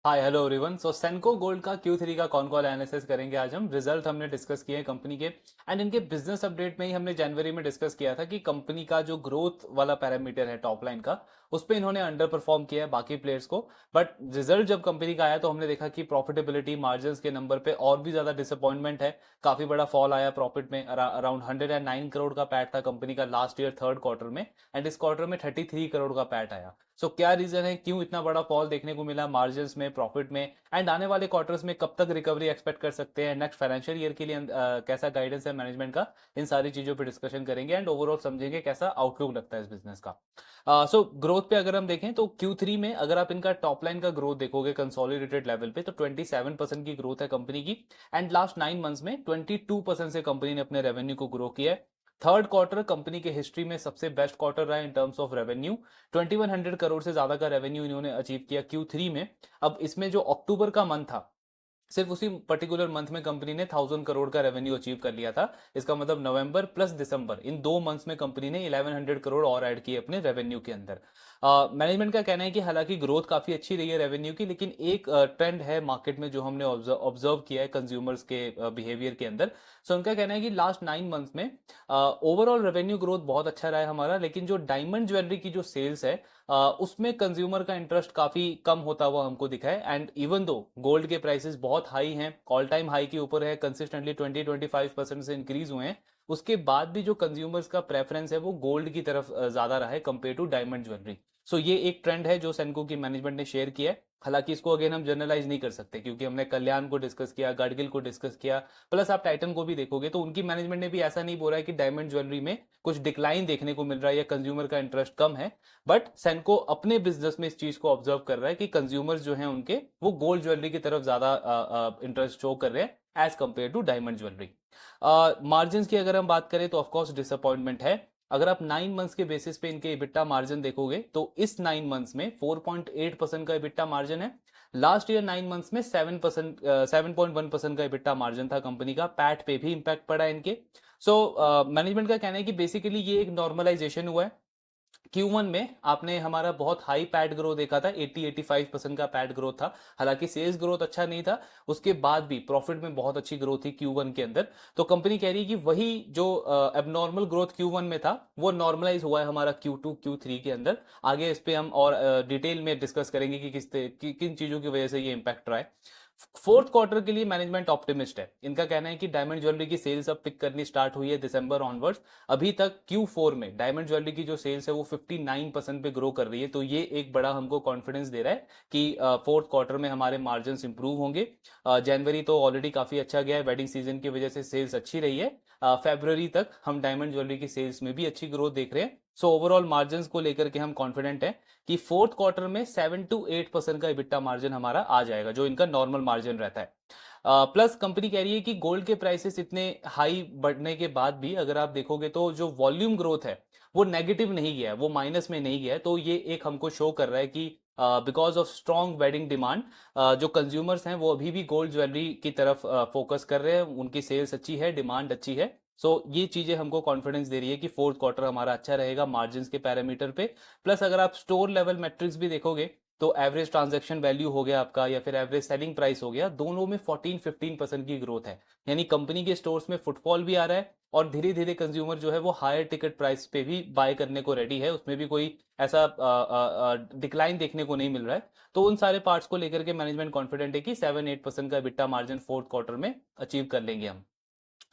हाय hello everyone. So Senco gold का Q3 का con call analysis करेंगे आज हम। रिजल्ट हमने डिस्कस किए हैं कंपनी के एंड इनके बिजनेस अपडेट में ही हमने जनवरी में डिस्कस किया था कि कंपनी का जो ग्रोथ वाला पैरामीटर है टॉप लाइन का, उस पे इन्होंने अंडर परफॉर्म किया है बाकी प्लेयर्स को। बट रिजल्ट जब कंपनी का आया तो हमने देखा कि प्रॉफिटेबिलिटी मार्जिन्स के नंबर पे और भी ज्यादा डिसअपॉइंटमेंट है। काफी बड़ा फॉल आया प्रॉफिट में। अराउंड 109 करोड़ का पैट था कंपनी का लास्ट ईयर थर्ड क्वार्टर में, एंड इस क्वार्टर में 33 करोड़ का पैट आया। सो क्या रीजन है, क्यों इतना बड़ा फॉल देखने को मिला मार्जिन्स में, प्रॉफिट में, एंड आने वाले क्वार्टर्स में कब तक रिकवरी एक्सपेक्ट कर सकते हैं, नेक्स्ट फाइनेंशियल ईयर के लिए कैसा गाइडेंस है मैनेजमेंट का, इन सारी चीजों पे डिस्कशन करेंगे एंड ओवरऑल समझेंगे कैसा आउटलुक लगता है इस बिजनेस का। सो ग्रोथ पे अगर हम देखें तो Q3 में अगर आप इनका टॉप लाइन का ग्रोथ देखोगे कंसोलिडेटेड लेवल पे तो 27% की ग्रोथ है कंपनी की, एंड लास्ट 9 मंथ्स में 22% से कंपनी ने अपने रेवेन्यू को ग्रो किया है। थर्ड क्वार्टर कंपनी के हिस्ट्री में सबसे बेस्ट क्वार्टर रहा है in terms of revenue. 2100 crore से ज्यादा का रेवेन्यू इन्होंने अचीव किया Q3 में। अब इसमें जो अक्टूबर का मंथ था, सिर्फ उसी पर्टिकुलर मंथ में कंपनी ने 1000 करोड़ का रेवेन्यू अचीव कर लिया था। इसका मतलब नवंबर प्लस दिसंबर इन 2 मंथ्स में कंपनी ने 1100 करोड़ और ऐड किए अपने रेवेन्यू के अंदर। मैनेजमेंट का कहना है कि हालांकि ग्रोथ काफी अच्छी रही है रेवेन्यू की, लेकिन एक ट्रेंड है मार्केट में जो हमने ऑब्जर्व किया है कंज्यूमर्स के बिहेवियर के अंदर। सो उनका कहना है कि लास्ट 9 मंथ्स में ओवरऑल रेवेन्यू ग्रोथ बहुत अच्छा रहा है हमारा, लेकिन जो डायमंड ज्वेलरी की जो सेल्स है उसमें कंज्यूमर का इंटरेस्ट काफी कम होता हुआ हमको दिखा है। एंड इवन दो गोल्ड के प्राइसेस बहुत हाई हैं, ऑल टाइम हाई के ऊपर है, कंसिस्टेंटली 20-25% से इंक्रीज हुए हैं, उसके बाद भी जो कंज्यूमर्स का प्रेफरेंस है वो गोल्ड की तरफ ज्यादा रहा है कंपेयर टू डायमंड ज्वेलरी। सो ये एक ट्रेंड है जो सेंको की मैनेजमेंट ने शेयर किया है। हालांकि इसको अगेन हम जनरलाइज नहीं कर सकते क्योंकि हमने कल्याण को डिस्कस किया, गडगिल को डिस्कस किया, प्लस आप टाइटन को भी देखोगे तो उनकी मैनेजमेंट ने भी ऐसा नहीं बोला है कि डायमंड ज्वेलरी में कुछ डिक्लाइन देखने को मिल रहा है या कंज्यूमर का इंटरेस्ट कम है। बट सेंको अपने बिजनेस में इस चीज को ऑब्जर्व कर रहा है कि कंज्यूमर्स जो हैं उनके वो गोल्ड ज्वेलरी की तरफ ज्यादा इंटरेस्ट शो कर रहे हैं as compare to diamond jewellery. Margin की अगर हम बात करें तो ऑफकोर्स डिसअपॉइंटमेंट है। अगर आप 9 मंथ्स के बेसिस पे इनके इबिट्टा मार्जिन देखोगे तो इस 9 मंथ्स में 4.8% का इबिट्टा मार्जिन है। लास्ट ईयर 9 मंथ्स में 7.1% का इबिट्टा मार्जिन था कंपनी का। पैट पे भी इंपैक्ट पड़ा है इनके। सो मैनेजमेंट का कहना है कि बेसिकली ये एक नॉर्मलाइजेशन हुआ है। Q1 में आपने हमारा बहुत हाई पैड ग्रोथ देखा था, 80-85% का पैड ग्रोथ था। हालांकि सेल्स ग्रोथ अच्छा नहीं था, उसके बाद भी प्रॉफिट में बहुत अच्छी ग्रोथ थी Q1 के अंदर। तो कंपनी कह रही है कि वही जो एबनॉर्मल ग्रोथ Q1 में था वो नॉर्मलाइज हुआ है हमारा Q2 Q3 के अंदर। आगे इस पे हम और डिटेल में डिस्कस करेंगे कि किन चीजों की वजह से ये इंपैक्ट रहा है। फोर्थ क्वार्टर के लिए मैनेजमेंट ऑप्टिमिस्ट है। इनका कहना है कि डायमंड ज्वेलरी की सेल्स अब पिक करनी स्टार्ट हुई है दिसंबर ऑनवर्ड्स। अभी तक Q4 में डायमंड ज्वेलरी की जो सेल्स है वो 59% पे ग्रो कर रही है, तो ये एक बड़ा हमको कॉन्फिडेंस दे रहा है कि फोर्थ क्वार्टर में हमारे मार्जिन इंप्रूव होंगे। जनवरी तो ऑलरेडी काफी अच्छा गया है, वेडिंग सीजन की वजह से सेल्स अच्छी रही है। फेब्रुवरी तक हम डायमंड ज्वेलरी की सेल्स में भी अच्छी ग्रोथ देख रहे हैं। सो ओवरऑल मार्जिन को लेकर के हम कॉन्फिडेंट हैं कि फोर्थ क्वार्टर में 7-8% का इबिट्टा मार्जिन हमारा आ जाएगा, जो इनका नॉर्मल मार्जिन रहता है। प्लस कंपनी कह रही है कि गोल्ड के प्राइसेस इतने हाई बढ़ने के बाद भी अगर आप देखोगे तो जो वॉल्यूम ग्रोथ है वो नेगेटिव नहीं गया है, वो माइनस में नहीं गया है। तो ये एक हमको शो कर रहा है कि because of strong wedding demand जो कंज्यूमर्स हैं वो अभी भी गोल्ड ज्वेलरी की तरफ फोकस कर रहे हैं, उनकी सेल्स अच्छी है, डिमांड अच्छी है। सो ये चीजें हमको कॉन्फिडेंस दे रही है कि फोर्थ क्वार्टर हमारा अच्छा रहेगा मार्जिन के पैरामीटर पे। प्लस अगर आप स्टोर लेवल मेट्रिक्स भी देखोगे तो एवरेज ट्रांजैक्शन वैल्यू हो गया आपका या फिर एवरेज सेलिंग प्राइस हो गया, दोनों में 14-15% की ग्रोथ है। यानी कंपनी के स्टोर्स में फुटफॉल भी आ रहा है और धीरे धीरे कंज्यूमर जो है वो हायर टिकट प्राइस पे भी बाय करने को रेडी है, उसमें भी कोई ऐसा डिक्लाइन देखने को नहीं मिल रहा है। तो उन सारे पार्ट्स को लेकर के मैनेजमेंट कॉन्फिडेंट है कि 7-8% का बिट्टा मार्जिन फोर्थ क्वार्टर में अचीव कर लेंगे हम।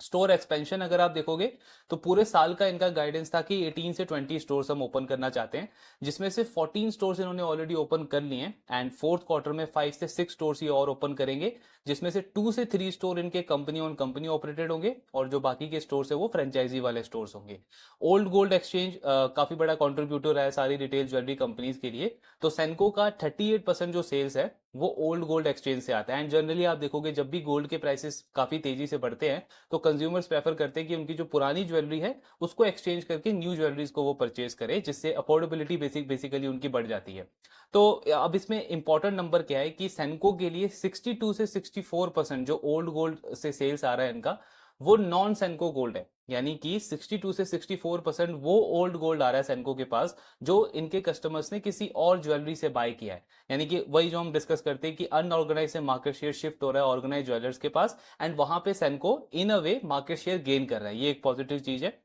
स्टोर एक्सपेंशन अगर आप देखोगे तो पूरे साल का इनका गाइडेंस था कि 18 से 20 स्टोर्स हम ओपन करना चाहते हैं, जिसमें से 14 स्टोर्स इन्होंने ऑलरेडी ओपन कर लिए हैं। एंड फोर्थ क्वार्टर में 5 से 6 स्टोर्स ये और ओपन करेंगे, जिसमें से 2 से 3 स्टोर इनके कंपनी ऑन कंपनी ऑपरेटेड होंगे और जो बाकी के स्टोर्स है वो फ्रेंचाइजी वाले स्टोर्स होंगे। ओल्ड गोल्ड एक्सचेंज काफी बड़ा कॉन्ट्रीब्यूटर है सारी रिटेल ज्वेलरी कंपनीज के लिए। तो सेंको का 38% जो सेल्स है वो ओल्ड गोल्ड एक्सचेंज से आता है। एंड जनरली आप देखोगे जब भी गोल्ड के प्राइसेस काफी तेजी से बढ़ते हैं तो कंज्यूमर्स प्रेफर करते हैं कि उनकी जो पुरानी ज्वेलरी है उसको एक्सचेंज करके न्यू ज्वेलरीज को वो परचेज करें, जिससे अफोर्डेबिलिटी बेसिकली उनकी बढ़ जाती है। तो अब इसमें इंपॉर्टेंट नंबर क्या है कि सेंको के लिए 62 से 64% जो ओल्ड गोल्ड से सेल्स आ रहा है इनका, वो नॉन सेंको गोल्ड है, यानी कि 62 से 64% वो ओल्ड गोल्ड आ रहा है सेंको के पास जो इनके कस्टमर्स ने किसी और ज्वेलरी से बाय किया है। यानी कि वही जो हम डिस्कस करते हैं कि अनऑर्गेनाइज से मार्केट शेयर शिफ्ट हो रहा है ऑर्गेनाइज ज्वेलर्स के पास, एंड वहां पे सेंको इन अ वे मार्केट शेयर गेन कर रहा है, ये एक पॉजिटिव चीज है।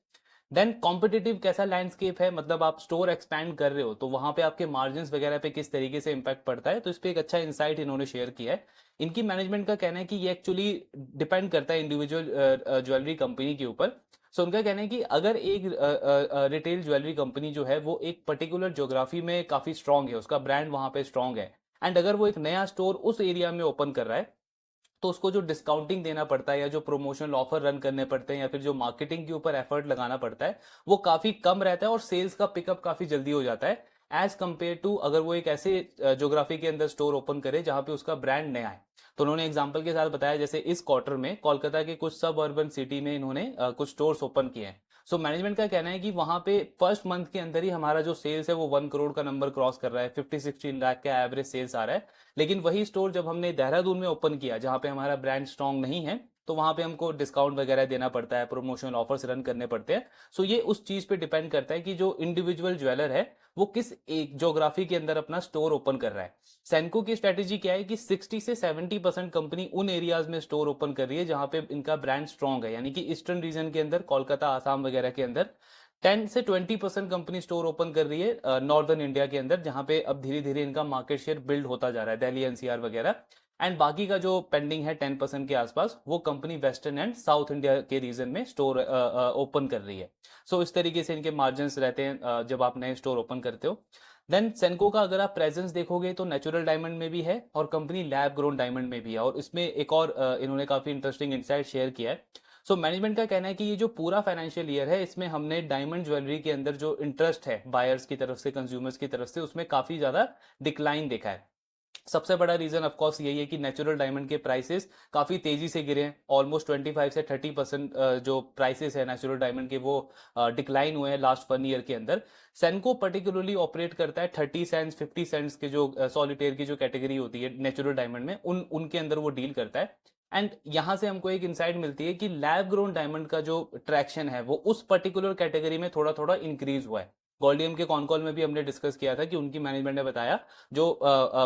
देन कॉम्पिटिटिव कैसा लैंडस्केप है, मतलब आप स्टोर एक्सपैंड कर रहे हो तो वहां पे आपके मार्जिन वगैरह पे किस तरीके से इंपैक्ट पड़ता है, तो इस पे एक अच्छा इंसाइट इन्होंने शेयर किया है। इनकी मैनेजमेंट का कहना है कि ये एक्चुअली डिपेंड करता है इंडिविजुअल ज्वेलरी कंपनी के ऊपर। सो उनका कहना है कि अगर एक रिटेल ज्वेलरी कंपनी जो है वो एक पर्टिकुलर ज्योग्राफी में काफी स्ट्रांग है, उसका ब्रांड वहां पे स्ट्रांग है, एंड अगर वो एक नया स्टोर उस एरिया में ओपन कर रहा है, तो उसको जो डिस्काउंटिंग देना पड़ता है या जो प्रोमोशनल ऑफर रन करने पड़ते हैं या फिर जो मार्केटिंग के ऊपर एफर्ट लगाना पड़ता है वो काफी कम रहता है और सेल्स का पिकअप काफी जल्दी हो जाता है एज कंपेयर टू अगर वो एक ऐसे ज्योग्राफी के अंदर स्टोर ओपन करे जहां पे उसका ब्रांड नया है। तो उन्होंने एग्जांपल के साथ बताया जैसे इस क्वार्टर में कोलकाता के कुछ सब अर्बन सिटी में इन्होंने कुछ स्टोर्स ओपन किए हैं। सो मैनेजमेंट का कहना है कि वहां पे फर्स्ट मंथ के अंदर ही हमारा जो सेल्स है वो 1 करोड़ का नंबर क्रॉस कर रहा है, 50-60 लाख का एवरेज सेल्स आ रहा है। लेकिन वही स्टोर जब हमने देहरादून में ओपन किया जहां पे हमारा ब्रांड स्ट्रांग नहीं है, तो वहां पे हमको डिस्काउंट वगैरह देना पड़ता है, प्रमोशनल ऑफर्स रन करने पड़ते हैं। सो ये उस चीज पे डिपेंड करता है कि जो इंडिविजुअल ज्वेलर है वो किस एक ज्योग्राफी के अंदर अपना स्टोर ओपन कर रहा है। सेंको की स्ट्रेटेजी क्या है कि 60 से 70% कंपनी उन एरियाज में स्टोर ओपन कर रही है जहां पे इनका ब्रांड स्ट्रांग है, यानी कि ईस्टर्न रीजन के अंदर कोलकाता आसाम वगैरह के अंदर 10 से 20% कंपनी स्टोर ओपन कर रही है नॉर्दर्न इंडिया के अंदर, जहां पे अब धीरे धीरे इनका मार्केट शेयर बिल्ड होता जा रहा है, दिल्ली एनसीआर वगैरह। एंड बाकी का जो पेंडिंग है 10% के आसपास वो company western and south India के रीजन में स्टोर ओपन कर रही है। सो इस तरीके से इनके मार्जिन रहते हैं जब आप नए स्टोर ओपन करते हो। देन सेंको का अगर आप प्रेजेंस देखोगे तो नेचुरल डायमंड में भी है और कंपनी लैब ग्रोन डायमंड में भी है, और इसमें एक और इन्होंने काफी इंटरेस्टिंग इंसाइट शेयर किया है। सो मैनेजमेंट का कहना है कि ये जो पूरा फाइनेंशियल ईयर है इसमें हमने डायमंड ज्वेलरी के अंदर जो इंटरेस्ट है बायर्स की तरफ से कंज्यूमर्स की तरफ से उसमें काफी ज्यादा डिक्लाइन देखा है। सबसे बड़ा रीजन ऑफ कोर्स यही है कि नेचुरल डायमंड के प्राइसेस काफी तेजी से गिरे हैं, ऑलमोस्ट 25 से 30% जो प्राइसेस है नेचुरल डायमंड के वो डिक्लाइन हुए हैं लास्ट 1 ईयर के अंदर। सेंको पर्टिकुलरली ऑपरेट करता है 30 सेंट्स 50 सेंट्स के जो सॉलिटेयर की जो कैटेगरी होती है नेचुरल डायमंड में उनके अंदर वो डील करता है। एंड यहां से हमको एक इंसाइट मिलती है कि लैब ग्रोन डायमंड का जो ट्रैक्शन है वो उस पर्टिकुलर कैटेगरी में थोड़ा थोड़ा इंक्रीज हुआ है। गोल्डियम के कॉन कॉल में भी हमने डिस्कस किया था कि उनकी मैनेजमेंट ने बताया जो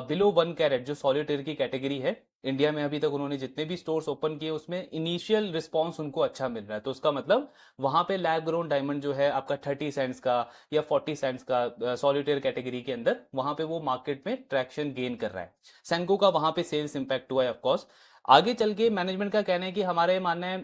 बिलो 1 कैरेट जो सॉलिटेयर की कैटेगरी है इंडिया में अभी तक उन्होंने जितने भी स्टोर्स ओपन किए उसमें इनिशियल रिस्पॉन्स उनको अच्छा मिल रहा है, तो उसका मतलब वहां पे लैब ग्रोन डायमंड जो है आपका 30 सेंट्स का या 40 सेंट्स का सॉलिटेयर कैटेगरी के अंदर वहां पे वो मार्केट में ट्रैक्शन गेन कर रहा है। सेंको का वहां पे सेल्स इंपैक्ट हुआ है ऑफकोर्स। आगे चल के मैनेजमेंट का कहना है कि हमारे मानना है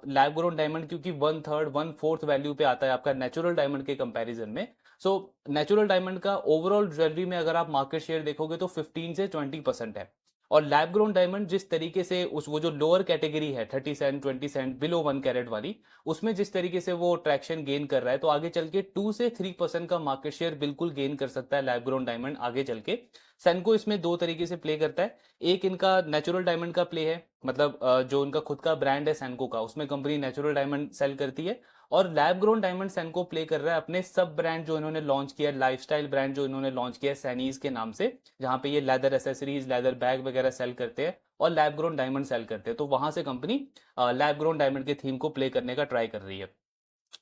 लैब ग्रोन डायमंड क्योंकि 1/3 1/4 वैल्यू पे आता है आपका नेचुरल डायमंड के कंपैरिजन में। सो नेचुरल डायमंड का ओवरऑल ज्वेलरी में अगर आप मार्केट शेयर देखोगे तो 15 से 20% है, और लैब ग्रोन डायमंड जिस तरीके से उस वो जो लोअर कैटेगरी है 30 सेंट 20 सेंट बिलो 1 कैरेट वाली उसमें जिस तरीके से वो ट्रैक्शन गेन कर रहा है, तो आगे चल के 2 से 3% का मार्केट शेयर बिल्कुल गेन कर सकता है लैब ग्रोन डायमंड आगे चल के। सेंको इसमें दो तरीके से प्ले करता है, एक इनका नेचुरल डायमंड का प्ले है, मतलब जो उनका खुद का ब्रांड है सेंको का उसमें कंपनी नेचुरल डायमंड सेल करती है, और lab grown diamond Senco play कर रहा है अपने सब ब्रांड जो इन्होंने लॉन्च किया, लाइफस्टाइल ब्रांड जो इन्होंने लॉन्च किया सैनीज के नाम से, जहां पे ये लेदर एसेसरीज लेदर बैग वगैरह सेल करते हैं और लैब ग्रोन डायमंड सेल करते हैं, तो वहां से कंपनी लैब ग्रोन डायमंड के थीम को प्ले करने का ट्राई कर रही है।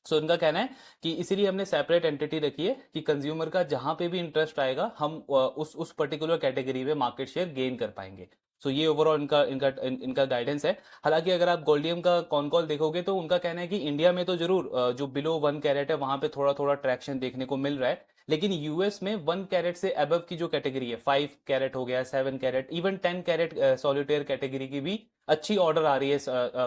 सो इनका कहना है कि इसीलिए हमने सेपरेट एंटिटी रखी है कि कंज्यूमर का जहां पे भी इंटरेस्ट आएगा हम उस पर्टिकुलर कैटेगरी में मार्केट शेयर गेन कर पाएंगे। सो ये ओवरऑल इनका गाइडेंस है। हालांकि अगर आप गोल्डियम का कॉन कॉल देखोगे तो उनका कहना है कि इंडिया में तो जरूर जो बिलो 1 कैरेट है वहां पे थोड़ा थोड़ा ट्रैक्शन देखने को मिल रहा है, लेकिन यूएस में 1 कैरेट से अबव की जो कैटेगरी है 5 कैरेट हो गया 7 carat even 10 carat solitaire category की भी अच्छी ऑर्डर आ रही है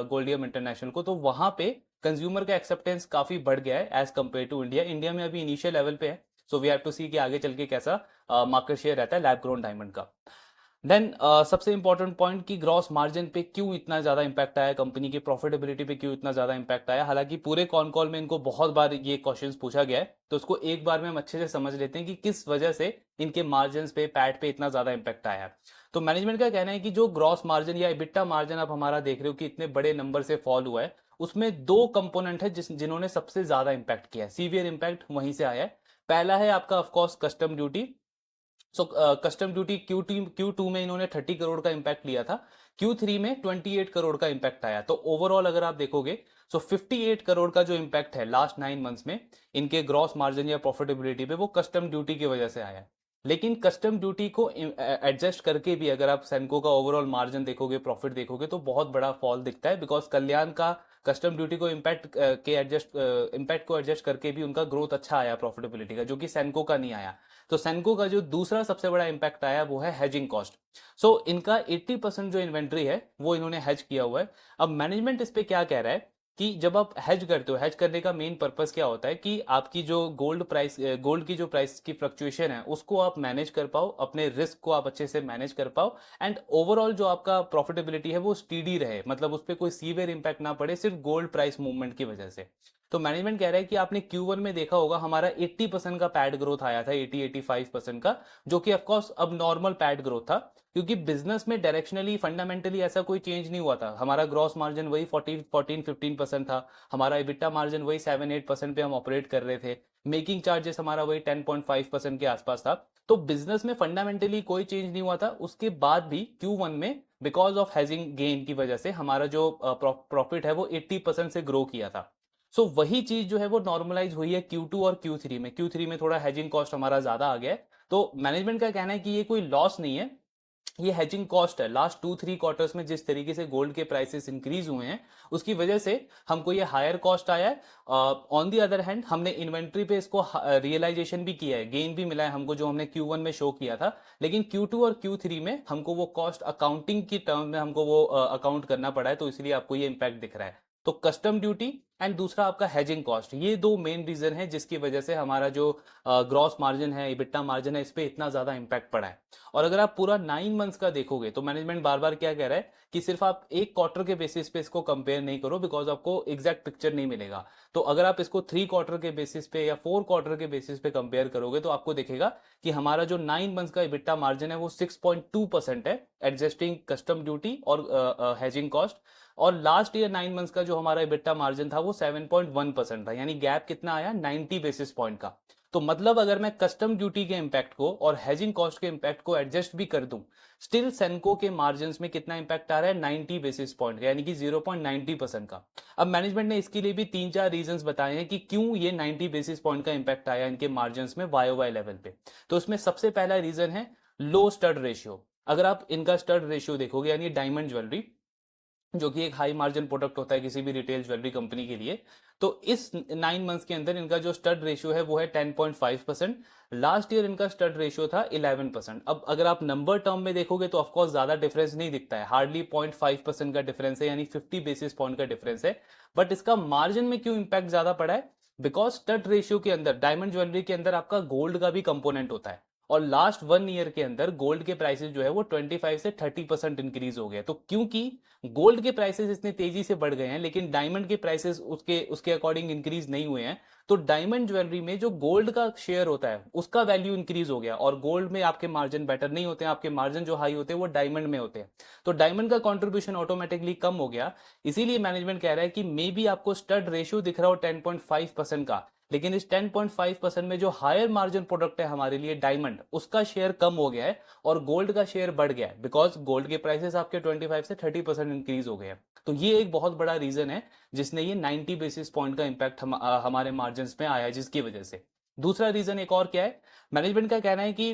गोल्डियम इंटरनेशनल को, तो वहां पे कंज्यूमर का एक्सेप्टेंस काफी बढ़ गया है as compare to India. India में अभी इनिशियल लेवल पे है, so we have to see कि आगे चल के कैसा मार्केट शेयर रहता है लैब ग्रोन डायमंड का। देन सबसे इंपॉर्टेंट पॉइंट कि ग्रॉस मार्जिन पे क्यों इतना ज्यादा इंपैक्ट आया, कंपनी की प्रॉफिटेबिलिटी पे क्यों इतना ज्यादा इंपैक्ट आया। हालांकि पूरे कॉन कॉल में इनको बहुत बार ये क्वेश्चंस पूछा गया है, तो उसको एक बार में हम अच्छे से समझ लेते हैं कि किस वजह से इनके मार्जिन पे पैट पे इतना ज्यादा इंपैक्ट आया है। तो मैनेजमेंट का कहना है कि जो ग्रॉस मार्जिन या इबिट्टा मार्जिन आप हमारा देख रहे हो कि इतने बड़े नंबर से फॉल हुआ है, उसमें दो कंपोनेंट है जिन्होंने सबसे ज्यादा इंपैक्ट किया है, सीवियर इंपैक्ट वहीं से आया है। पहला है आपका ऑफकोर्स कस्टम ड्यूटी, सो कस्टम ड्यूटी Q2 में इन्होंने 30 करोड़ का इम्पैक्ट लिया था, Q3 में 28 करोड़ का इम्पैक्ट आया। तो ओवरऑल अगर आप देखोगे सो 58 करोड़ का जो इम्पैक्ट है लास्ट 9 मंथ्स में इनके ग्रॉस मार्जिन या प्रॉफिटेबिलिटी पे, वो कस्टम ड्यूटी की वजह से आया है। लेकिन कस्टम ड्यूटी को एडजस्ट करके भी अगर आप सेंको का ओवरऑल मार्जिन देखोगे, प्रॉफिट देखोगे, तो बहुत बड़ा फॉल दिखता है, बिकॉज कल्याण का कस्टम ड्यूटी को इम्पैक्ट को एडजस्ट करके भी उनका ग्रोथ अच्छा आया प्रॉफिटेबिलिटी का, जो कि सेंको का नहीं आया। तो सेंको का जो दूसरा सबसे बड़ा इंपैक्ट आया वो है हेजिंग कॉस्ट। सो इनका 80% जो इन्वेंट्री है वो इन्होंने हेज किया हुआ है। अब मैनेजमेंट इस पे क्या कह रहा है कि जब आप हेज करते हो, हेज करने का मेन पर्पस क्या होता है कि आपकी जो गोल्ड की जो प्राइस की फ्लक्चुएशन है उसको आप मैनेज कर पाओ, अपने रिस्क को आप अच्छे से मैनेज कर पाओ, एंड ओवरऑल जो आपका प्रॉफिटेबिलिटी है वो स्टीडी रहे, मतलब उस पर कोई सीवियर इंपैक्ट ना पड़े सिर्फ गोल्ड प्राइस मूवमेंट की वजह से। तो मैनेजमेंट कह रहा है कि आपने Q1 में देखा होगा हमारा 80% का पैड ग्रोथ आया था, 80-85% का, जो कि ऑफकोर्स अब नॉर्मल पैड ग्रोथ था, क्योंकि बिजनेस में डायरेक्शनली फंडामेंटली ऐसा कोई चेंज नहीं हुआ था। हमारा ग्रॉस मार्जिन वही 14-15% था, हमारा इबिटा मार्जिन वही 7-8% पे हम ऑपरेट कर रहे थे, मेकिंग चार्जेस हमारा वही 10.5% के आसपास था। तो बिजनेस में फंडामेंटली कोई चेंज नहीं हुआ था। उसके बाद भी Q1 में बिकॉज ऑफ हेजिंग गेन की वजह से हमारा जो प्रॉफिट है वो 80% से ग्रो किया था। सो वही चीज जो है वो नॉर्मलाइज हुई है Q2 और Q3 में। Q3 में थोड़ा हेजिंग कॉस्ट हमारा ज्यादा आ गया है। तो मैनेजमेंट का कहना है कि ये कोई लॉस नहीं है, ये हेजिंग कॉस्ट है। लास्ट 2-3 क्वार्टर्स में जिस तरीके से गोल्ड के प्राइसेस इंक्रीज हुए हैं उसकी वजह से हमको ये हायर कॉस्ट आया है। ऑन दी अदर हैंड हमने इन्वेंट्री पे इसको रियलाइजेशन भी किया है, गेन भी मिला है हमको, जो हमने Q1 में शो किया था। लेकिन Q2 और Q3 में हमको वो कॉस्ट अकाउंटिंग की टर्म में हमको वो अकाउंट करना पड़ा है, तो इसलिए आपको ये इंपैक्ट दिख रहा है। तो कस्टम ड्यूटी एंड दूसरा आपका हेजिंग कॉस्ट, ये दो मेन रीजन है जिसकी वजह से हमारा जो ग्रॉस मार्जिन है, इबिट्टा मार्जिन है, इस पे इतना ज्यादा इंपैक्ट पड़ा है। और अगर आप पूरा 9 मंथ्स का देखोगे तो मैनेजमेंट बार बार क्या कह रहा है कि सिर्फ आप एक क्वार्टर के बेसिस पे इसको कंपेयर नहीं करो, बिकॉज आपको एग्जैक्ट पिक्चर नहीं मिलेगा। तो अगर आप इसको 3 क्वार्टर के बेसिस पे या 4 क्वार्टर के बेसिस पे कंपेयर करोगे तो आपको दिखेगा कि हमारा जो 9 मंथ्स का इबिट्टा मार्जिन है वो 6.2% है, एडजस्टिंग कस्टम ड्यूटी और हेजिंग कॉस्ट। और लास्ट ईयर 9 मंथ्स का जो हमारा इबिट्टा मार्जिन था वो 7.1% था, यानी गैप कितना आया, 90 बेसिस पॉइंट का। तो मतलब अगर मैं कस्टम ड्यूटी के इंपैक्ट को और हेजिंग कॉस्ट के इंपैक्ट को एडजस्ट भी कर दूं, स्टिल सेंको के मार्जिन में कितना इंपैक्ट आ रहा है, 90 बेसिस पॉइंट का, यानी कि 0.90% का। अब मैनेजमेंट ने इसके लिए भी 3-4 रीजंस बताए हैं कि क्यों ये 90 बेसिस पॉइंट का इंपैक्ट आया इनके मार्जिन में वाई लेवल पे। तो उसमें सबसे पहला रीजन है लो स्टड रेशियो। अगर आप इनका स्टड रेशियो देखोगे, यानी डायमंड ज्वेलरी, जो कि एक हाई मार्जिन प्रोडक्ट होता है किसी भी रिटेल ज्वेलरी कंपनी के लिए, तो इस 9 मंथ्स के अंदर इनका जो स्टड रेशियो है वो है 10.5%। लास्ट ईयर इनका स्टड रेशियो था 11%। अब अगर आप नंबर टर्म में देखोगे तो ऑफकोर्स ज्यादा डिफरेंस नहीं दिखता है, हार्डली 0.5% का डिफरेंस है, यानी 50 बेसिस पॉइंट का डिफरेंस है। बट इसका मार्जिन में क्यों इंपैक्ट ज्यादा पड़ा है, बिकॉज स्टड रेशियो के अंदर, डायमंड ज्वेलरी के अंदर आपका गोल्ड का भी कंपोनेंट होता है, और लास्ट 1 ईयर के अंदर गोल्ड के प्राइसेस जो है वो 25 से 30% इंक्रीज हो गए। तो क्योंकि गोल्ड के प्राइसेस इतने तेजी से बढ़ गए हैं लेकिन डायमंड के प्राइसेस उसके उसके अकॉर्डिंग इंक्रीज नहीं हुए हैं, तो डायमंड ज्वेलरी में जो गोल्ड का शेयर होता है उसका वैल्यू इंक्रीज हो गया, और गोल्ड में आपके मार्जिन बेटर नहीं होते हैं, आपके मार्जिन जो हाई होते हैं वो डायमंड में होते हैं। तो डायमंड का कॉन्ट्रीब्यूशन ऑटोमेटिकली कम हो गया। इसीलिए मैनेजमेंट कह रहा है कि मे बी आपको स्टड रेशियो दिख रहा हो 10.5% का, लेकिन इस 10.5% में जो हायर मार्जिन प्रोडक्ट है हमारे लिए डायमंड, उसका शेयर कम हो गया है और गोल्ड का शेयर बढ़ गया है, बिकॉज गोल्ड के प्राइसेस आपके 25 से 30% इंक्रीज हो गए हैं। तो ये एक बहुत बड़ा रीजन है जिसने ये 90 बेसिस पॉइंट का इंपैक्ट हमारे मार्जिन में आया है, जिसकी वजह से। दूसरा रीजन एक और क्या है, मैनेजमेंट का कहना है कि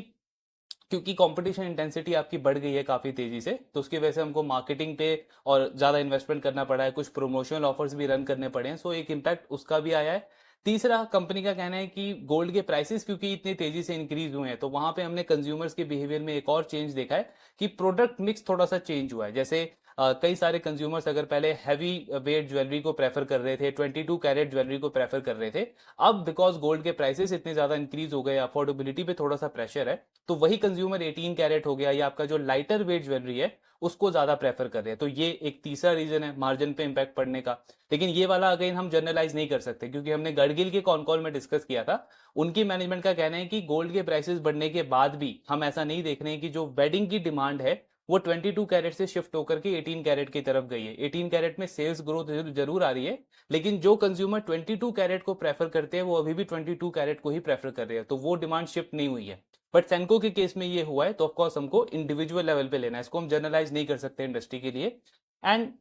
क्योंकि कंपटीशन इंटेंसिटी आपकी बढ़ गई है काफी तेजी से, तो उसकी वजह से हमको मार्केटिंग पे और ज्यादा इन्वेस्टमेंट करना पड़ा है, कुछ प्रमोशनल ऑफर्स भी रन करने पड़े हैं, सो एक इम्पैक्ट उसका भी आया है। तीसरा, कंपनी का कहना है कि गोल्ड के प्राइसेस क्योंकि इतनी तेजी से इंक्रीज हुए हैं तो वहां पे हमने कंज्यूमर्स के बिहेवियर में एक और चेंज देखा है कि प्रोडक्ट मिक्स थोड़ा सा चेंज हुआ है। जैसे कई सारे कंज्यूमर्स अगर पहले हैवी वेट ज्वेलरी को प्रेफर कर रहे थे, 22 कैरेट ज्वेलरी को प्रेफर कर रहे थे, अब बिकॉज गोल्ड के प्राइसेस इतने ज्यादा इंक्रीज हो गए, अफोर्डेबिलिटी पे थोड़ा सा प्रेशर है, तो वही कंज्यूमर 18 कैरेट हो गया या आपका जो लाइटर वेट ज्वेलरी है उसको ज्यादा प्रेफर कर रहे हैं। तो ये एक तीसरा रीजन है मार्जिन पे इंपैक्ट पड़ने का। लेकिन ये वाला अगेन हम जनरलाइज नहीं कर सकते, क्योंकि हमने गडगिल के कॉन कॉल में डिस्कस किया था, उनकी मैनेजमेंट का कहना है कि गोल्ड के प्राइसेस बढ़ने के बाद भी हम ऐसा नहीं देख रहे हैं कि जो वेडिंग की डिमांड है वो 22 कैरेट से शिफ्ट होकर के 18 कैरेट की तरफ गई है। 18 कैरेट में सेल्स ग्रोथ जरूर आ रही है, लेकिन जो कंज्यूमर 22 कैरेट को प्रेफर करते हैं वो अभी भी 22 कैरेट को ही प्रेफर कर रहे हैं, तो वो डिमांड शिफ्ट नहीं हुई है। बट सेंको के केस में ये हुआ है, तो ऑफकोर्स हमको इंडिविजुअल लेवल पे लेना है, इसको हम जनरलाइज नहीं कर सकते इंडस्ट्री के लिए। एंड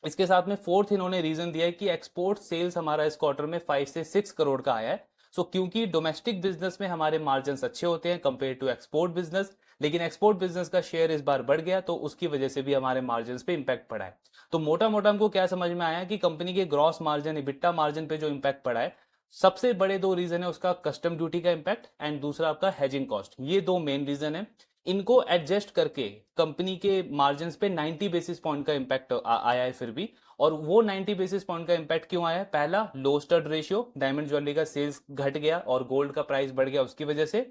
इसके साथ में फोर्थ इन्होंने रीजन दिया है कि एक्सपोर्ट सेल्स हमारा इस क्वार्टर में 5 से 6 करोड़ का आया है। सो क्योंकि डोमेस्टिक बिजनेस में हमारे मार्जिन अच्छे होते हैं कंपेयर टू एक्सपोर्ट बिजनेस, लेकिन एक्सपोर्ट बिजनेस का शेयर इस बार बढ़ गया, तो उसकी वजह से भी हमारे मार्जिन पे इंपैक्ट पड़ा है। तो मोटा मोटा हमको क्या समझ में आया कि कंपनी के ग्रॉस मार्जिन, इबिट्टा मार्जिन पे जो इंपैक्ट पड़ा है, सबसे बड़े दो रीजन है उसका कस्टम ड्यूटी का इंपैक्ट एंड दूसरा आपका हेजिंग कॉस्ट। ये दो मेन रीजन है। इनको एडजस्ट करके कंपनी के मार्जिन पे 90 बेसिस पॉइंट का इंपैक्ट आया है फिर भी। और वो 90 बेसिस पॉइंट का इंपैक्ट क्यों आया है? पहला, लो स्टड रेशियो, डायमंड ज्वेलरी का सेल्स घट गया और गोल्ड का प्राइस बढ़ गया उसकी वजह से।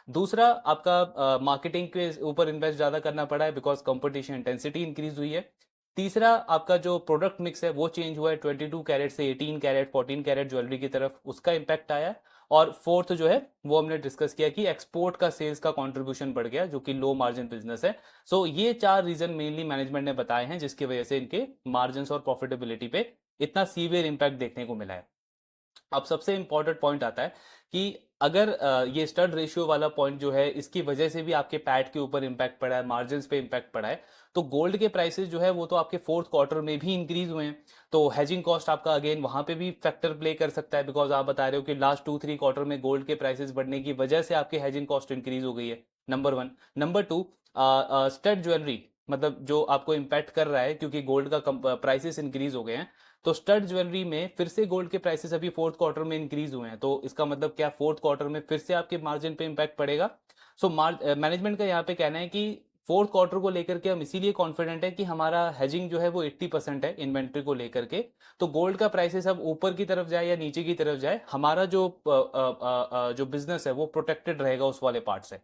दूसरा, आपका मार्केटिंग के ऊपर इन्वेस्ट ज्यादा करना पड़ा है बिकॉज कंपटीशन इंटेंसिटी इंक्रीज हुई है। तीसरा, आपका जो प्रोडक्ट मिक्स है वो चेंज हुआ है, 22 कैरेट से 18 कैरेट 14 कैरेट ज्वेलरी की तरफ, उसका इंपैक्ट आया है। और फोर्थ जो है वो हमने डिस्कस किया कि एक्सपोर्ट का सेल्स का कंट्रीब्यूशन बढ़ गया, जो कि लो मार्जिन बिजनेस है। सो ये चार रीजन मेनली मैनेजमेंट ने बताए हैं जिसकी वजह से इनके मार्जिन और प्रॉफिटेबिलिटी पे इतना सीवियर इंपैक्ट देखने को मिला है। अब सबसे इंपॉर्टेंट पॉइंट आता है कि अगर ये स्टड रेशियो वाला पॉइंट जो है, इसकी वजह से भी आपके पैट के ऊपर इंपैक्ट पड़ा है, मार्जिन पे इंपैक्ट पड़ा है, तो गोल्ड के प्राइसेस जो है वो तो आपके फोर्थ क्वार्टर में भी इंक्रीज हुए हैं। तो हेजिंग कॉस्ट आपका अगेन वहां पे भी फैक्टर प्ले कर सकता है, बिकॉज आप बता रहे हो कि लास्ट 2-3 क्वार्टर में गोल्ड के प्राइसेस बढ़ने की वजह से आपके हेजिंग कॉस्ट इंक्रीज हो गई है, number one. Number two, stud jewellery मतलब जो आपको इंपैक्ट कर रहा है क्योंकि गोल्ड का प्राइसेस इंक्रीज हो गए हैं, तो स्टड ज्वेलरी में फिर से गोल्ड के प्राइसेस अभी फोर्थ क्वार्टर में इंक्रीज हुए हैं, तो इसका मतलब क्या, फोर्थ क्वार्टर में फिर से आपके मार्जिन पे इंपैक्ट पड़ेगा। सो मैनेजमेंट का यहाँ पे कहना है कि फोर्थ क्वार्टर को लेकर के हम इसीलिए कॉन्फिडेंट है कि हमारा हेजिंग जो है वो 80% है इन्वेंट्री को लेकर के। तो गोल्ड का प्राइसेस अब ऊपर की तरफ जाए या नीचे की तरफ जाए, हमारा जो बिजनेस है वो प्रोटेक्टेड रहेगा उस वाले पार्ट से।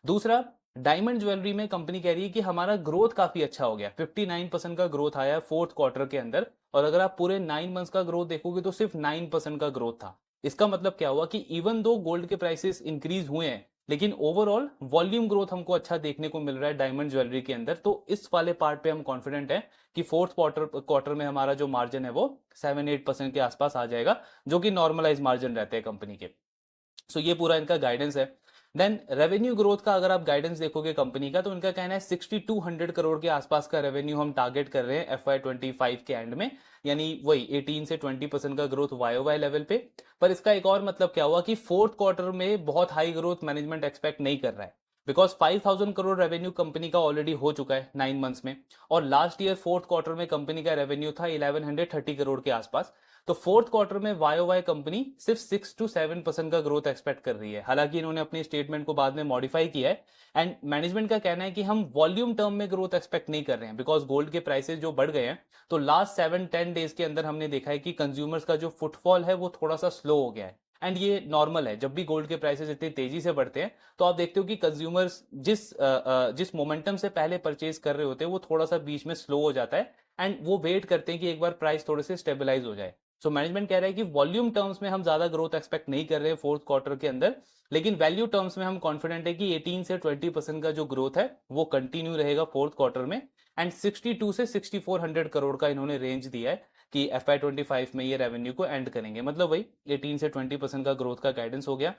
दूसरा, डायमंड ज्वेलरी में कंपनी कह रही है कि हमारा ग्रोथ काफी अच्छा हो गया, 59% का ग्रोथ आया फोर्थ क्वार्टर के अंदर। और अगर आप पूरे 9 मंथ्स का ग्रोथ देखोगे तो सिर्फ 9% का ग्रोथ था। इसका मतलब क्या हुआ कि इवन दो गोल्ड के प्राइसेस इंक्रीज हुए हैं, लेकिन ओवरऑल वॉल्यूम ग्रोथ हमको अच्छा देखने को मिल रहा है डायमंड ज्वेलरी के अंदर। तो इस वाले पार्ट पे हम कॉन्फिडेंट है कि फोर्थ क्वार्टर में हमारा जो मार्जिन है वो 7-8% के आसपास आ जाएगा, जो कि नॉर्मलाइज मार्जिन रहते हैं कंपनी के। सो ये पूरा इनका गाइडेंस है। देन रेवेन्यू ग्रोथ का अगर आप गाइडेंस देखोगे कंपनी का, तो इनका कहना है 6200 करोड़ के आसपास का रेवेन्यू हम टारगेट कर रहे हैं FY25 के एंड में, यानी वही 18 से 20% का ग्रोथ YOY लेवल पे। पर इसका एक और मतलब क्या हुआ कि फोर्थ क्वार्टर में बहुत हाई ग्रोथ मैनेजमेंट एक्सपेक्ट नहीं कर रहा है, बिकॉज 5000 करोड़ रेवेन्यू कंपनी का ऑलरेडी हो चुका है 9 मंथ्स में, और लास्ट ईयर फोर्थ क्वार्टर में कंपनी का रेवेन्यू था 1130 करोड़ के आसपास। तो फोर्थ क्वार्टर में YOY कंपनी सिर्फ 6-7% का ग्रोथ एक्सपेक्ट कर रही है। हालांकि इन्होंने अपनी स्टेटमेंट को बाद में मॉडिफाई किया है, एंड मैनेजमेंट का कहना है कि हम वॉल्यूम टर्म में ग्रोथ एक्सपेक्ट नहीं कर रहे हैं, बिकॉज गोल्ड के प्राइसेस जो बढ़ गए हैं, तो लास्ट 7-10 डेज के अंदर हमने देखा है कि कंज्यूमर्स का जो फुटफॉल है वो थोड़ा सा स्लो हो गया है। एंड ये नॉर्मल है, जब भी गोल्ड के प्राइसेस इतनी तेजी से बढ़ते हैं तो आप देखते हो कि कंज्यूमर्स जिस मोमेंटम से पहले परचेज कर रहे होते हैं वो थोड़ा सा बीच में स्लो हो जाता है, एंड वो वेट करते हैं कि एक बार प्राइस थोड़े से स्टेबलाइज हो जाए। सो मैनेजमेंट कह रहा है कि वॉल्यूम टर्म्स में हम ज्यादा ग्रोथ एक्सपेक्ट नहीं कर रहे हैं फोर्थ क्वार्टर के अंदर, लेकिन वैल्यू टर्म्स में हम कॉन्फिडेंट है कि 18 से 20% का जो ग्रोथ है वो कंटिन्यू रहेगा फोर्थ क्वार्टर में। एंड 62 से 6400 करोड़ का इन्होंने रेंज दिया है कि FY25 में ये रेवेन्यू को एंड करेंगे, मतलब वही 18 से 20% का ग्रोथ का गाइडेंस हो गया।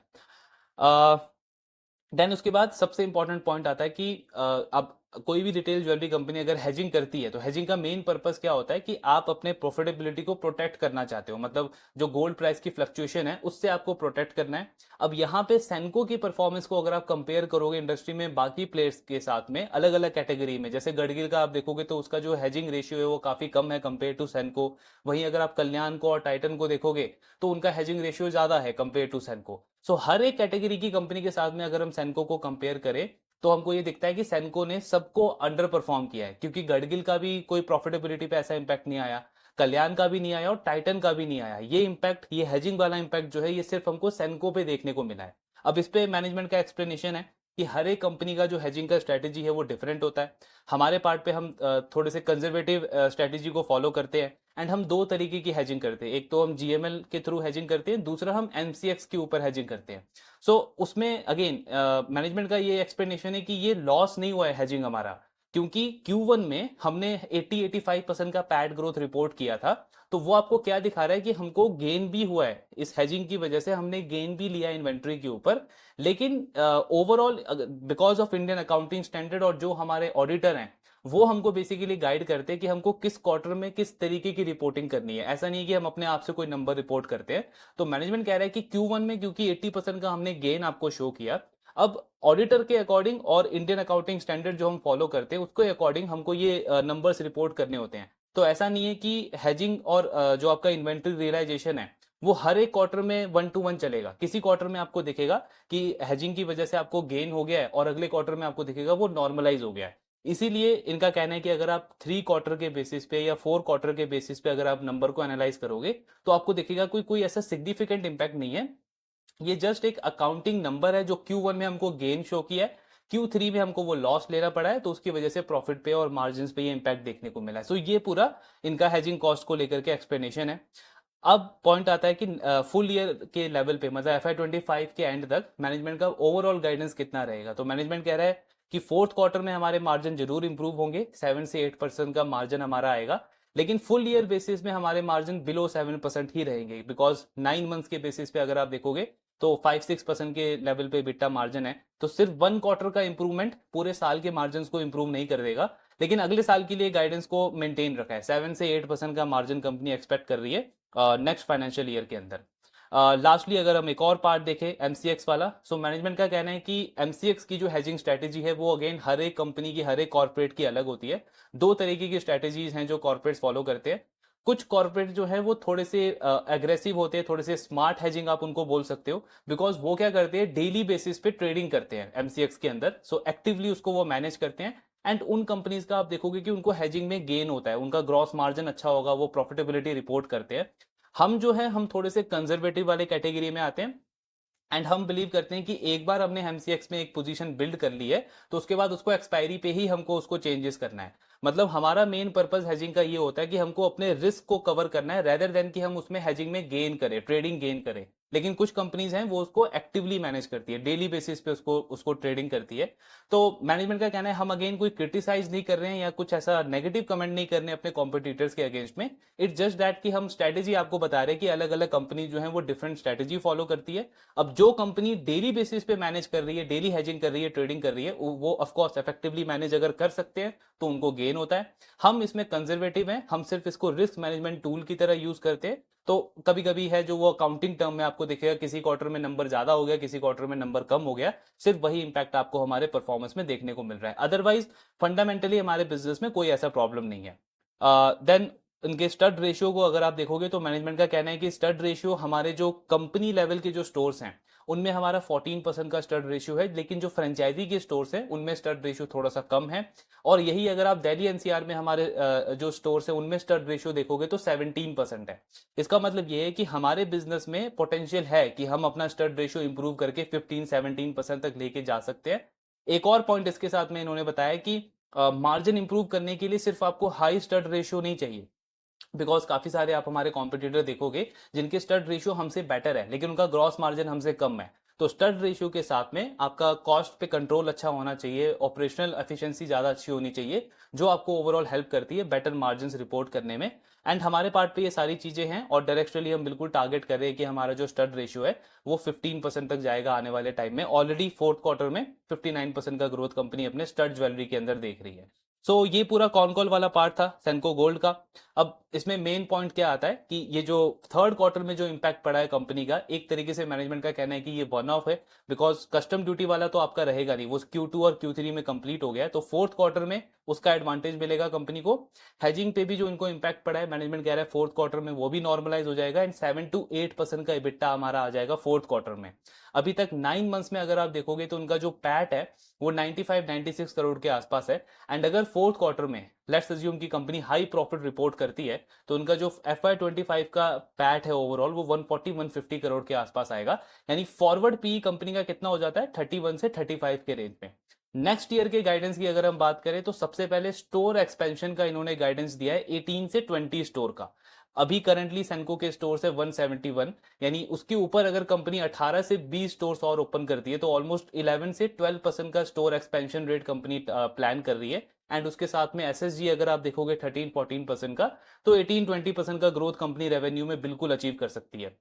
देन उसके बाद सबसे इंपॉर्टेंट पॉइंट आता है कि अब कोई भी रिटेल ज्वेलरी कंपनी अगर हेजिंग करती है, तो हेजिंग का मेन पर्पस क्या होता है कि आप अपने प्रॉफिटेबिलिटी को प्रोटेक्ट करना चाहते हो, मतलब जो गोल्ड प्राइस की फ्लक्चुएशन है उससे आपको प्रोटेक्ट करना है। अब यहाँ पे सेंको की परफॉर्मेंस को अगर आप कंपेयर करोगे इंडस्ट्री में बाकी प्लेयर्स के साथ में अलग अलग कैटेगरी में, जैसे गडगिल का आप देखोगे तो उसका जो हेजिंग रेशियो है वो काफी कम है कंपेयर टू सेंको। वहीं अगर आप कल्याण को और टाइटन को देखोगे तो उनका हेजिंग रेशियो ज्यादा है कंपेयर टू सेंको। सो हर एक कैटेगरी की कंपनी के साथ में अगर हम सेंको को कंपेयर करें तो हमको ये दिखता है कि सेंको ने सबको अंडर परफॉर्म किया है, क्योंकि गडगिल का भी कोई प्रॉफिटेबिलिटी पे ऐसा इंपैक्ट नहीं आया, कल्याण का भी नहीं आया और टाइटन का भी नहीं आया। ये इंपैक्ट, ये हेजिंग वाला इंपैक्ट जो है ये सिर्फ हमको सेंको पे देखने को मिला है। अब इस पे मैनेजमेंट का एक्सप्लेनेशन है कि हर एक कंपनी का जो हेजिंग का स्ट्रेटेजी है वो डिफरेंट होता है। हमारे पार्ट पे हम थोड़े से कंजर्वेटिव स्ट्रेटेजी को फॉलो करते हैं, एंड हम दो तरीके की हेजिंग करते हैं, एक तो हम GML के थ्रू हेजिंग करते हैं, दूसरा हम MCX के ऊपर हेजिंग करते हैं। सो उसमें अगेन मैनेजमेंट का ये एक्सप्लेनेशन है कि ये लॉस नहीं हुआ है हेजिंग हमारा, क्योंकि Q1 में हमने 80-85% का पैट ग्रोथ रिपोर्ट किया था, तो वो आपको क्या दिखा रहा है कि हमको गेन भी हुआ है, इस हेजिंग की वजह से हमने गेन भी लिया इन्वेंट्री के ऊपर। लेकिन overall because of Indian accounting standard और जो हमारे ऑडिटर हैं वो हमको बेसिकली गाइड करते हैं कि हमको किस क्वार्टर में किस तरीके की रिपोर्टिंग करनी है। ऐसा नहीं है कि हम अपने आप से कोई नंबर रिपोर्ट करते हैं। तो मैनेजमेंट कह रहा है कि Q1 में क्योंकि 80% का हमने गेन आपको शो किया, अब ऑडिटर के अकॉर्डिंग और इंडियन अकाउंटिंग स्टैंडर्ड जो हम फॉलो करते हैं उसके अकॉर्डिंग हमको ये नंबर्स रिपोर्ट करने होते हैं। तो ऐसा नहीं है कि हेजिंग और जो आपका इन्वेंट्री रियलाइजेशन है वो हर एक क्वार्टर में 1-to-1 चलेगा। किसी क्वार्टर में आपको दिखेगा कि हेजिंग की वजह से आपको गेन हो गया है और अगले क्वार्टर में आपको दिखेगा वो नॉर्मलाइज हो गया है। इसीलिए इनका कहना है कि अगर आप 3 क्वार्टर के बेसिस पे या 4 क्वार्टर के बेसिस पे अगर आप नंबर को एनालाइज करोगे तो आपको दिखेगा कोई कोई ऐसा सिग्निफिकेंट इंपैक्ट नहीं है। ये जस्ट एक अकाउंटिंग नंबर है जो Q1 में हमको गेन शो किया है, Q3 में हमको वो लॉस लेना पड़ा है, तो उसकी वजह से प्रॉफिट पे और मार्जिन पे ये इंपैक्ट देखने को मिला है। सो ये पूरा इनका हेजिंग कॉस्ट को लेकर के एक्सप्लेनेशन है। अब पॉइंट आता है कि फुल ईयर के लेवल पे मतलब FY25 के एंड तक मैनेजमेंट का ओवरऑल गाइडेंस कितना रहेगा। तो मैनेजमेंट कह रहा है कि फोर्थ क्वार्टर में हमारे मार्जिन जरूर इंप्रूव होंगे, 7 से 8% का मार्जिन हमारा आएगा, लेकिन फुल ईयर बेसिस में हमारे मार्जिन बिलो 7% ही रहेंगे। बिकॉज 9 मंथ्स के बेसिस पे अगर आप देखोगे तो 5-6% के लेवल पे बिट्टा मार्जिन है, तो सिर्फ 1 क्वार्टर का इंप्रूवमेंट पूरे साल के मार्जिन को इंप्रूव नहीं कर देगा। लेकिन अगले साल के लिए गाइडेंस को मेंटेन रखा है, 7 से 8% का मार्जिन कंपनी एक्सपेक्ट कर रही है नेक्स्ट फाइनेंशियल ईयर के अंदर। लास्टली अगर हम एक और पार्ट देखें एमसीएक्स वाला, सो मैनेजमेंट का कहना है कि एमसीएक्स की जो हेजिंग स्ट्रेटेजी है वो अगेन हर एक कंपनी की हर एक कॉर्पोरेट की अलग होती है। 2 तरीके की स्ट्रेटेजीज हैं जो कॉर्पोरेट्स फॉलो करते हैं। कुछ कॉर्पोरेट जो है वो थोड़े से एग्रेसिव होते हैं, थोड़े से स्मार्ट हेजिंग आप उनको बोल सकते हो, बिकॉज वो क्या करते हैं डेली बेसिस पे ट्रेडिंग करते हैं एमसीएक्स के अंदर, सो एक्टिवली उसको वो मैनेज करते हैं। एंड उन कंपनीज का आप देखोगे कि उनको हेजिंग में गेन होता है, उनका ग्रॉस मार्जिन अच्छा होगा, वो प्रॉफिटेबिलिटी रिपोर्ट करते हैं। हम जो है हम थोड़े से कंजर्वेटिव वाले कैटेगरी में आते हैं एंड हम बिलीव करते हैं कि एक बार हमने एमसीएक्स में एक पोजीशन बिल्ड कर ली है तो उसके बाद उसको एक्सपायरी पे ही हमको उसको चेंजेस करना है। मतलब हमारा मेन पर्पस हेजिंग का ये होता है कि हमको अपने रिस्क को कवर करना है रेदर देन कि हम उसमें हेजिंग में गेन करें, ट्रेडिंग गेन करें। लेकिन कुछ कंपनीज हैं वो उसको एक्टिवली मैनेज करती है, डेली बेसिस पे उसको उसको ट्रेडिंग करती है। तो मैनेजमेंट का कहना है हम अगेन कोई क्रिटिसाइज नहीं कर रहे हैं या कुछ ऐसा नेगेटिव कमेंट नहीं करने अपने कॉम्पिटिटर्स के अगेंस्ट में। इट्स जस्ट दैट कि हम स्ट्रेटेजी आपको बता रहे हैं कि अलग अलग कंपनी जो है वो डिफरेंट स्ट्रेटेजी फॉलो करती है। अब जो कंपनी डेली बेसिस पे मैनेज कर रही है, डेली हेजिंग कर रही है, ट्रेडिंग कर रही है, वो ऑफ कोर्स इफेक्टिवली मैनेज अगर कर सकते हैं तो उनको गेन होता है। हम इसमें कंजर्वेटिव हैं, हम सिर्फ इसको रिस्क मैनेजमेंट टूल की तरह यूज करते हैं। तो कभी कभी है जो वो अकाउंटिंग टर्म में आपको दिखेगा किसी क्वार्टर में नंबर ज्यादा हो गया, किसी क्वार्टर में नंबर कम हो गया, सिर्फ वही इंपैक्ट आपको हमारे परफॉर्मेंस में देखने को मिल रहा है। अदरवाइज फंडामेंटली हमारे बिजनेस में कोई ऐसा प्रॉब्लम नहीं है। देन इनके स्टड रेशियो को अगर आप देखोगे तो मैनेजमेंट का कहना है कि स्टड रेशियो हमारे जो कंपनी लेवल के जो स्टोर्स हैं उनमें हमारा 14% का स्टड रेशियो है, लेकिन जो फ्रेंचाइजी के स्टोर्स हैं उनमें स्टड रेशियो थोड़ा सा कम है। और यही अगर आप दिल्ली एनसीआर में हमारे जो स्टोर्स हैं उनमें स्टड रेशियो देखोगे तो 17% है। इसका मतलब ये है कि हमारे बिजनेस में पोटेंशियल है कि हम अपना स्टड रेशियो इंप्रूव करके 15-17% तक लेके जा सकते हैं। एक और पॉइंट इसके साथ में इन्होंने बताया कि मार्जिन इंप्रूव करने के लिए सिर्फ आपको हाई स्टड रेशियो नहीं चाहिए, बिकॉज काफी सारे आप हमारे कॉम्पिटिटर देखोगे जिनके स्टड रेशियो हमसे बेटर है लेकिन उनका ग्रॉस मार्जिन हमसे कम है। तो स्टड रेशियो के साथ में आपका कॉस्ट पे कंट्रोल अच्छा होना चाहिए, ऑपरेशनल एफिशिएंसी ज्यादा अच्छी होनी चाहिए, जो आपको ओवरऑल हेल्प करती है बेटर मार्जिन रिपोर्ट करने में। एंड हमारे पार्ट पे ये सारी चीजें हैं और डायरेक्टली हम बिल्कुल टारगेट कर रहे हैं कि हमारा जो स्टड रेशियो है वो 15% तक जाएगा आने वाले टाइम में। ऑलरेडी फोर्थ क्वार्टर में 59% का ग्रोथ कंपनी अपने स्टड ज्वेलरी के अंदर देख रही है। सो ये पूरा कॉन कॉल वाला पार्ट था सेंको गोल्ड का। अब इसमें मेन पॉइंट क्या आता है कि ये जो थर्ड क्वार्टर में जो इम्पैक्ट पड़ा है कंपनी का, एक तरीके से मैनेजमेंट का कहना है कि ये वन ऑफ है, बिकॉज कस्टम ड्यूटी वाला तो आपका रहेगा नहीं, वो Q2 और Q3 में कंप्लीट हो गया है, तो फोर्थ क्वार्टर में उसका एडवांटेज मिलेगा कंपनी को। हेजिंग पे भी जो इनको इम्पैक्ट पड़ा है मैनेजमेंट कह रहा है फोर्थ क्वार्टर में वो भी नॉर्मलाइज हो जाएगा एंड 7-8% का इबिट्टा हमारा आ जाएगा फोर्थ क्वार्टर में। अभी तक 9 मंथ्स में अगर आप देखोगे तो उनका जो पैट है वो 95-96 करोड़ के आसपास है। एंड अगर फोर्थ क्वार्टर में लेट्स अज्यूम की कंपनी हाई प्रॉफिट रिपोर्ट करती है तो उनका जो FY25 का पैट है ओवरऑल वो 140-150 करोड़ के आसपास आएगा। यानी फॉरवर्ड पी कंपनी का कितना हो जाता है 31 से 35 के रेंज में। नेक्स्ट ईयर के गाइडेंस की अगर हम बात करें तो सबसे पहले स्टोर एक्सपेंशन का इन्होंने गाइडेंस दिया है 18 से 20 स्टोर का। अभी करंटली सेंको के स्टोर है 171, यानी उसके ऊपर अगर कंपनी 18 से 20 स्टोर्स और ओपन करती है तो ऑलमोस्ट 11 से 12% का store expansion rate company plan कर रही है एंड उसके साथ में एसएसजी अगर आप देखोगे 13-14% का, तो 18-20% का ग्रोथ कंपनी रेवेन्यू में बिल्कुल अचीव कर सकती है।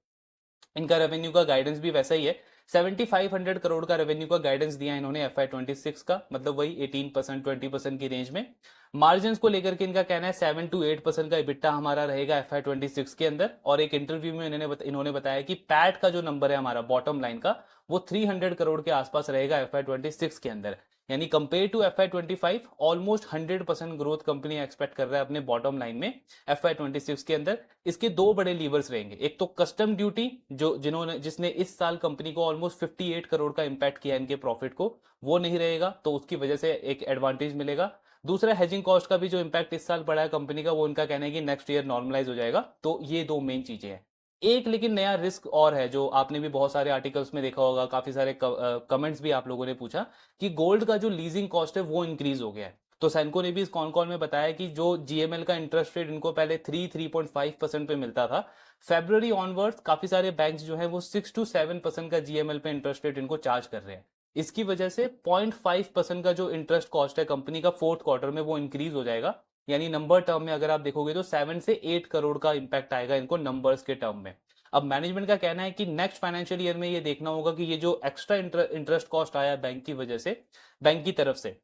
इनका रेवेन्यू का गाइडेंस भी वैसा ही है, 7500 करोड़ का रेवेन्यू का गाइडेंस दिया इन्होंने FY26 का, मतलब वही 18% 20% की रेंज में। मार्जिन को लेकर के इनका कहना है 7 to 8% का इबिट्टा हमारा रहेगा FY26 के अंदर। और एक इंटरव्यू में इन्होंने बताया कि पैट का जो नंबर है हमारा बॉटम लाइन का, वो 300 करोड़ के आसपास रहेगा FY26 के अंदर। यानी compare to FY25 almost 100% growth company expect कर रहा है अपने बॉटम लाइन में FY26 के अंदर। इसके दो बड़े लीवर्स रहेंगे, एक तो कस्टम ड्यूटी जिसने इस साल कंपनी को ऑलमोस्ट 58 करोड़ का इंपैक्ट किया इनके प्रॉफिट को, वो नहीं रहेगा, तो उसकी वजह से एक एडवांटेज मिलेगा। दूसरा, हेजिंग कॉस्ट का भी जो इंपैक्ट इस साल पड़ा है कंपनी का, वो इनका कहना है कि नेक्स्ट ईयर नॉर्मलाइज हो जाएगा। तो ये दो मेन चीजें हैं। एक लेकिन नया रिस्क और है जो आपने भी बहुत सारे आर्टिकल्स में देखा होगा, काफी सारे कमेंट्स भी आप लोगों ने पूछा कि गोल्ड का जो लीजिंग कॉस्ट है वो इंक्रीज हो गया है। तो सैनको ने भी इस कॉन कॉल में बताया कि जो जीएमएल का इंटरेस्ट रेट इनको पहले 3.5% पे मिलता था, फेब्रुवरी ऑनवर्ड्स काफी सारे बैंक्स जो है वो 6 to 7% का जीएमएल पे इंटरेस्ट रेट इनको चार्ज कर रहे हैं। इसकी वजह से 0.5% का जो इंटरेस्ट कॉस्ट है कंपनी का फोर्थ क्वार्टर में वो इंक्रीज हो जाएगा। यानी नंबर टर्म में अगर आप देखोगे तो 7 से 8 करोड़ का इंपैक्ट आएगा इनको नंबर्स के टर्म में। अब मैनेजमेंट का कहना है कि नेक्स्ट फाइनेंशियल ईयर में ये देखना होगा कि ये जो एक्स्ट्रा इंटरेस्ट कॉस्ट आया बैंक की वजह से, बैंक की तरफ से,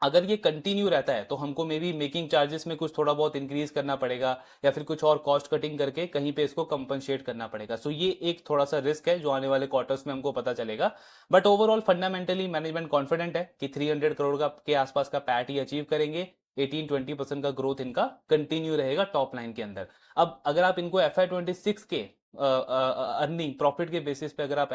अगर ये कंटिन्यू रहता है तो हमको मे बी मेकिंग चार्जेस में कुछ थोड़ा बहुत इंक्रीज करना पड़ेगा, या फिर कुछ और कॉस्ट कटिंग करके कहीं पे इसको कंपनसेट करना पड़ेगा। सो ये एक थोड़ा सा रिस्क है जो आने वाले क्वार्टर्स में हमको पता चलेगा। But overall fundamentally management confident है कि 300 करोड़ का के आसपास का पैट ही अचीव करेंगे। 18-20% का ग्रोथ इनका कंटिन्यू रहेगा टॉप लाइन के अंदर। अब अगर आप इनको FY26 के अर्निंग प्रॉफिट के बेसिस पे अगर आप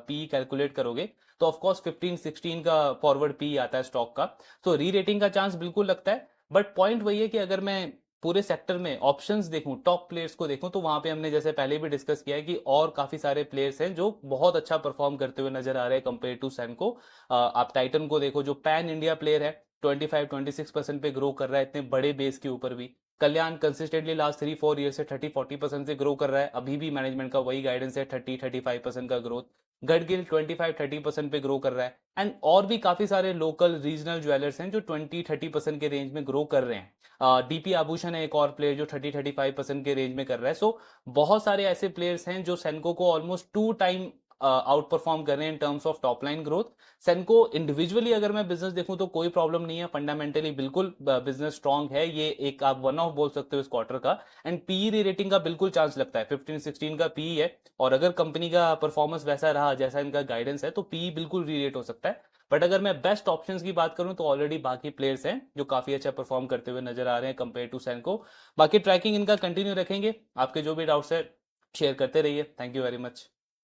पी कैलकुलेट करोगे, तो ऑफकोर्स 15-16 का फॉरवर्ड पी आता है स्टॉक का। तो री रेटिंग का चांस बिल्कुल लगता है। बट पॉइंट वही है कि अगर मैं पूरे सेक्टर में ऑप्शंस देखूं, टॉप प्लेयर्स को देखूं, तो वहां पे हमने जैसे पहले भी डिस्कस किया है कि और काफी सारे प्लेयर्स हैं जो बहुत अच्छा परफॉर्म करते हुए नजर आ रहे हैं कंपेयर टू सैनको। आप टाइटन को देखो जो पैन इंडिया प्लेयर है, 25-26% पे ग्रो कर रहा है इतने बड़े बेस के ऊपर भी। कल्याण कंसिस्टेंटली लास्ट 3-4 ईयर से 30-40% से ग्रो कर रहा है, अभी भी मैनेजमेंट का वही गाइडेंस है 30-35% का ग्रोथ। गडगिल 25-30% पे ग्रो कर रहा है। एंड और भी काफी सारे लोकल रीजनल ज्वेलर्स हैं जो 20-30% के रेंज में ग्रो कर रहे हैं। डीपी आभूषण है एक और प्लेयर जो 30-35% के रेंज में कर रहा है। सो बहुत सारे ऐसे प्लेयर्स हैं जो सेनको को ऑलमोस्ट 2 टाइम आउट परफॉर्म कर रहे हैं in terms of top line growth. सेनको individually अगर मैं बिजनेस देखूं तो कोई प्रॉब्लम नहीं है, फंडामेंटली बिल्कुल बिजनेस स्ट्रांग है। ये एक आप वन ऑफ बोल सकते हो इस क्वार्टर का। एंड पीई री रेटिंग का बिल्कुल चांस लगता है, 15-16 का पीई है। और अगर कंपनी का परफॉर्मेंस वैसा रहा जैसा इनका गाइडेंस है तो पीई बिल्कुल री रेट हो सकता है। बट अगर मैं बेस्ट ऑप्शंस की बात करूं तो ऑलरेडी बाकी प्लेयर्स हैं जो काफी अच्छा परफॉर्म करते हुए नजर आ रहे हैं कंपेयर टू सेनको। बाकी ट्रैकिंग इनका कंटिन्यू रखेंगे, आपके जो भी डाउट्स है शेयर करते रहिए। Thank you very much.